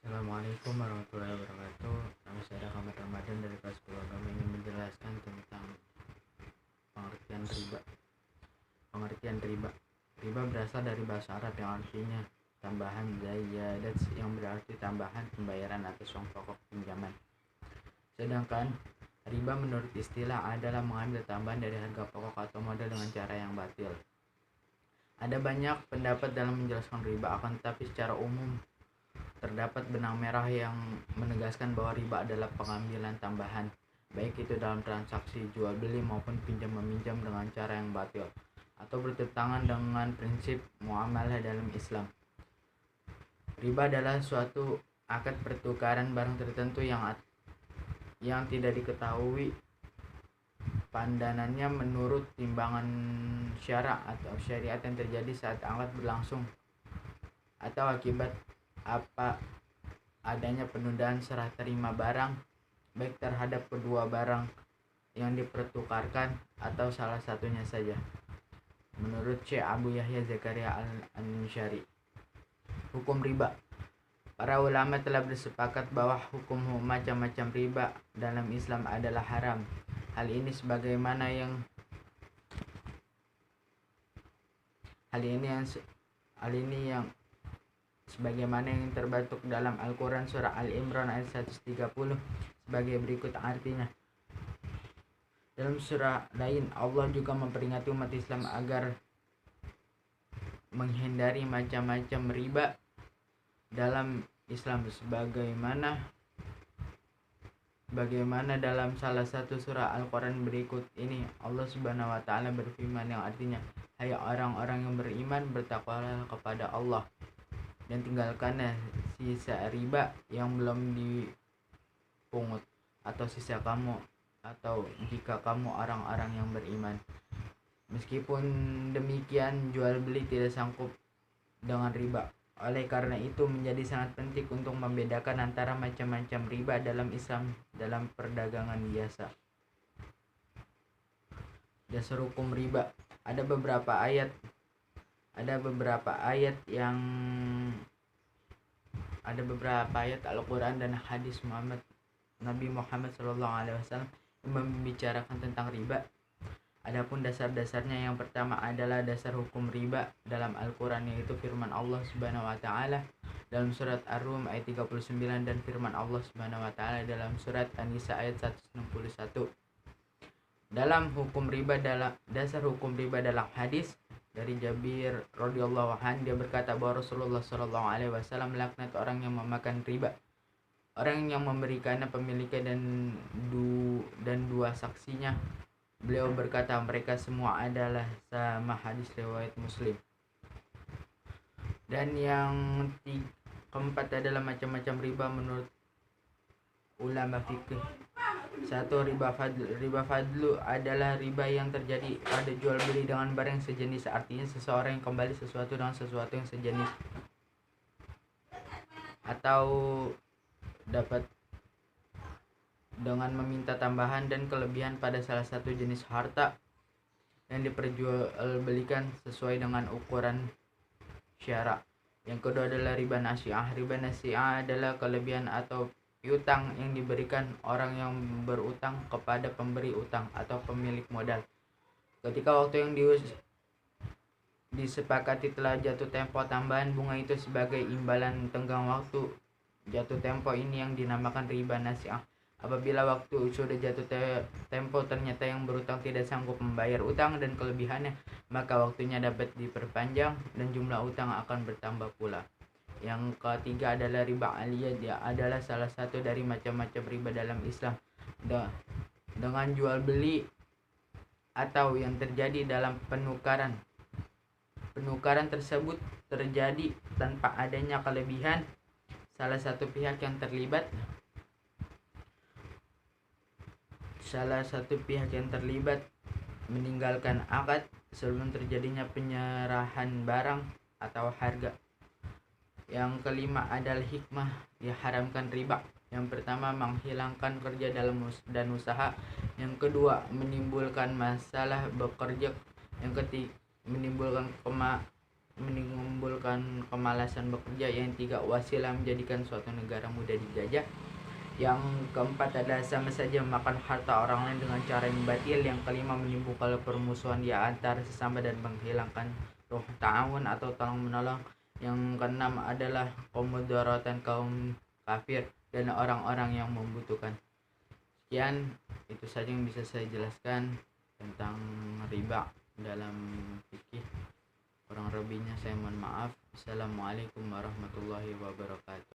Assalamualaikum warahmatullahi wabarakatuh. Nama saya Rahmat Ramadan dari kelas 10 agama ingin menjelaskan tentang pengertian riba. Pengertian riba. Riba berasal dari bahasa Arab yang artinya tambahan zayadat, yang berarti tambahan pembayaran atas uang pokok pinjaman. Sedangkan riba menurut istilah adalah mengambil tambahan dari harga pokok atau modal dengan cara yang batil. Ada banyak pendapat dalam menjelaskan riba, akan tetapi secara umum terdapat benang merah yang menegaskan bahwa riba adalah pengambilan tambahan, baik itu dalam transaksi jual beli maupun pinjam meminjam dengan cara yang batil atau bertentangan dengan prinsip muamalah dalam Islam. Riba adalah suatu akad pertukaran barang tertentu yang tidak diketahui pandanannya menurut timbangan syara atau syariat yang terjadi saat akad berlangsung atau akibat apa adanya penundaan serah terima barang, baik terhadap kedua barang yang dipertukarkan atau salah satunya saja. Menurut Syekh Abu Yahya Zakaria Al-Ansyari, hukum riba. Para ulama telah bersepakat bahwa hukum macam-macam riba dalam Islam adalah haram. Hal ini sebagaimana yang terbentuk dalam Al-Quran surah Al-Imran ayat 130 sebagai berikut artinya. Dalam surah lain, Allah juga memperingati umat Islam agar menghindari macam-macam riba dalam Islam sebagaimana dalam salah satu surah Al-Quran berikut ini. Allah Subhanahu wa taala berfirman yang artinya, "Hai orang-orang yang beriman, bertakwalah kepada Allah dan tinggalkanlah sisa riba yang belum dipungut atau sisa kamu atau jika kamu orang-orang yang beriman." Meskipun demikian, jual beli tidak sanggup dengan riba. Oleh karena itu menjadi sangat penting untuk membedakan antara macam-macam riba dalam Islam dalam perdagangan biasa. Dasar hukum riba. Ada beberapa ayat Al-Quran dan hadis Nabi Muhammad SAW yang membicarakan tentang riba. Adapun dasar-dasarnya, yang pertama adalah dasar hukum riba dalam Al-Quran, yaitu firman Allah Subhanahu wa taala dalam surat Ar-Rum ayat 39 dan firman Allah Subhanahu wa taala dalam surat An-Nisa ayat 161. Dalam hukum riba, dasar hukum riba dalam hadis dari Jabir radhiyallahu anhu, dia berkata bahwa Rasulullah sallallahu alaihi wasallam melaknat orang yang memakan riba, orang yang memberikannya pemiliknya dan dua saksinya. Beliau berkata, mereka semua adalah sama. Hadis riwayat Muslim. Dan yang keempat adalah macam-macam riba menurut ulama fikih. Satu, riba fadlu adalah riba yang terjadi pada jual beli dengan barang sejenis, artinya seseorang yang kembali sesuatu dengan sesuatu yang sejenis atau dapat dengan meminta tambahan dan kelebihan pada salah satu jenis harta yang diperjualbelikan sesuai dengan ukuran syara. Yang kedua adalah riba nasi'ah. Riba nasi'ah adalah kelebihan atau piutang yang diberikan orang yang berutang kepada pemberi utang atau pemilik modal ketika waktu yang disepakati telah jatuh tempo tambahan bunga itu sebagai imbalan tenggang waktu jatuh tempo ini yang dinamakan riba nasi'ah. Apabila waktu sudah jatuh tempo ternyata yang berutang tidak sanggup membayar utang dan kelebihannya, maka waktunya dapat diperpanjang dan jumlah utang akan bertambah pula. Yang ketiga adalah riba aliyah. Dia adalah salah satu dari macam-macam riba dalam Islam. Dengan jual beli atau yang terjadi dalam penukaran tersebut terjadi tanpa adanya kelebihan salah satu pihak yang terlibat meninggalkan akad sebelum terjadinya penyerahan barang atau harga. Yang kelima adalah hikmah diharamkan riba. Yang pertama, menghilangkan kerja dan usaha. Yang kedua, menimbulkan masalah bekerja. Yang ketiga, menimbulkan menimbulkan kemalasan bekerja. Yang tiga, wasilah menjadikan suatu negara mudah dijajah. Yang keempat adalah sama saja memakan harta orang lain dengan cara yang batil. Yang kelima, menimbulkan permusuhan di antara sesama dan menghilangkan ruh ta'awun atau tolong menolong. Yang keenam adalah kemudaratan kaum kafir dan orang-orang yang membutuhkan. Sekian, itu saja yang bisa saya jelaskan tentang riba dalam fikih. Kurang lebihnya saya mohon maaf. Assalamualaikum warahmatullahi wabarakatuh.